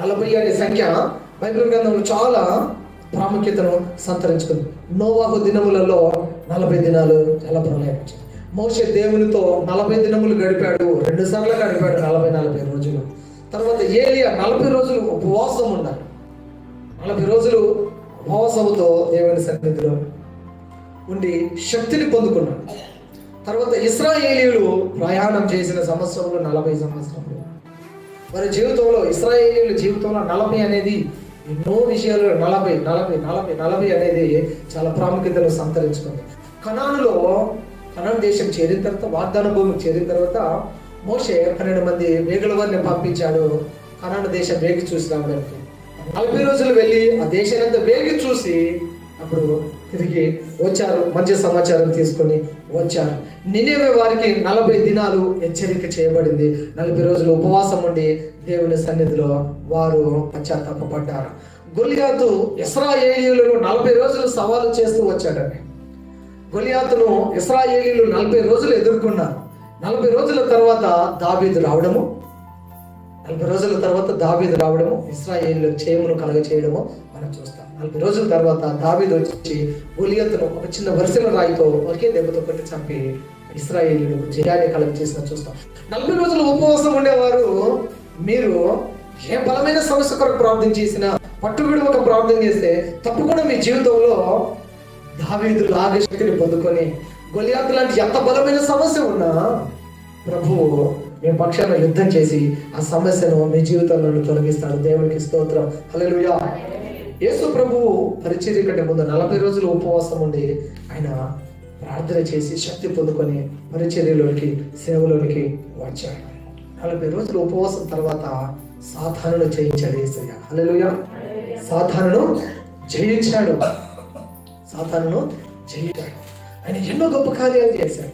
40 అనే సంఖ్య బైబిల్ గ్రంథంలో చాలా ప్రాముఖ్యతను సంతరించుకుంది. నోవాహు దినములలో 40 దినాలు చాలా ప్రళయం వచ్చింది. మోషే దేవునితో 40 దినములు గడిపాడు, 2 సార్లు గడిపాడు, 40 రోజులు. తర్వాత ఏలియా 40 రోజులు ఉపవాసం ఉన్నాడు. 40 రోజులు ఉపవాసముతో దేవుని సన్నిధిలో ఉండి శక్తిని పొందుకున్నాడు. తర్వాత ఇశ్రాయేలీయులు ప్రయాణం చేసిన సంవత్సరంలో 40 సంవత్సరాలు. వారి జీవితంలో, ఇశ్రాయేలీయుల జీవితంలో 40 అనేది ఎన్నో విషయాలు 40 అనేది చాలా ప్రాముఖ్యతను సంతరించుకుంది. కనాను దేశం చేరిన తర్వాత, వాగ్దాన భూమికి చేరిన తర్వాత మోషే 12 మంది వేగుల వారిని పంపించాడు కనాను దేశం వేగి చూసి రావడానికి. 40 రోజులు వెళ్ళి ఆ దేశానంతా వేగి చూసి అప్పుడు తిరిగి వచ్చారు, మంచి సమాచారం తీసుకొని వచ్చారు. నినివే వారికి 40 దినాలు హెచ్చరిక చేయబడింది. 40 రోజులు ఉపవాసం ఉండి దేవుని సన్నిధిలో వారు పశ్చాత్తాపడ్డారు. గొలియాతు ఇశ్రాయేలీయులను 40 రోజులు సవాలు చేస్తూ వచ్చాడండి. గొలియాతును ఇశ్రాయేలీయులు 40 రోజులు ఎదుర్కొన్నారు. 40 రోజుల తర్వాత దావీదు రావడము, 40 రోజుల తర్వాత దావీదు రావడము, ఇశ్రాయేలీయుల క్షేమను కలగ చేయడము మనం చూస్తాం. 40 రోజుల తర్వాత దావీదు వచ్చి గొలియాతును ఒక చిన్న వరుసల రాయితో ఒకే దెబ్బతో కొట్టి చంపి ఇశ్రాయేలీయులకు జయాన్ని కలగ చేసిన చూస్తాం. 40 రోజులు ఉపవాసం ఉండేవారు. మీరు ఏ బలమైన సమస్య కొరకు ప్రార్థన చేసినా, పట్టుబడి ఒక ప్రార్థన చేస్తే తప్పకుండా మీ జీవితంలో దావీదు లాగా శక్తిని పొందుకొని గొలియాతు లాంటి ఎంత బలమైన సమస్య ఉన్నా ప్రభువు మీ పక్షాన యుద్ధం చేసి ఆ సమస్యను మీ జీవితంలో తొలగిస్తాడు. దేవునికి స్తోత్రం, హల్లెలూయా. యేసు ప్రభువు పరిచర్య కంటే ముందు 40 రోజులు ఉపవాసం ఉండి ఆయన ప్రార్థన చేసి శక్తి పొందుకొని పరిచర్యలోనికి, సేవలోనికి వచ్చాడు. 40 రోజులు ఉపవాసం తర్వాత సాతానును జయించాడు యేసయ్య. హల్లెలూయా. సాతానును జయించాడు. ఆయన ఎన్నో గొప్ప కార్యాలు చేశాడు.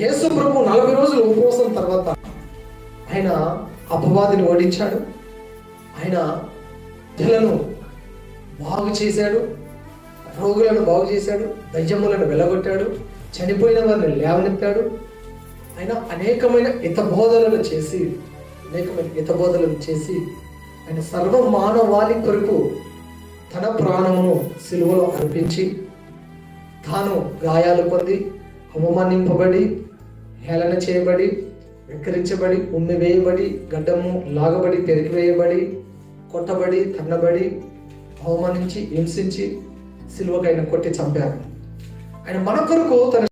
యేసు ప్రభు 40 రోజులు ఉపవాసం తర్వాత ఆయన అపవాదిని ఓడించాడు. ఆయన ప్రజలను బాగు చేశాడు, రోగులను బాగు చేశాడు, దయ్యములను వెళ్ళగొట్టాడు, చనిపోయిన వారిని లేవనెత్తాడు. ఆయన అనేకమైన హితబోధలను చేసి ఆయన సర్వ మానవాళి కొరకు తన ప్రాణమును సిలువలో అర్పించి తాను గాయాలు పొంది, అవమానింపబడి, హేళన చేయబడి, వెక్కిరించబడి, ఉమ్మివేయబడి, గడ్డము లాగబడి, పెరిగివేయబడి, కొట్టబడి, తన్నబడి, అవమానించి, హింసించి సిలువకు ఆయన కొట్టి చంపారు. ఆయన మన కొరకు తన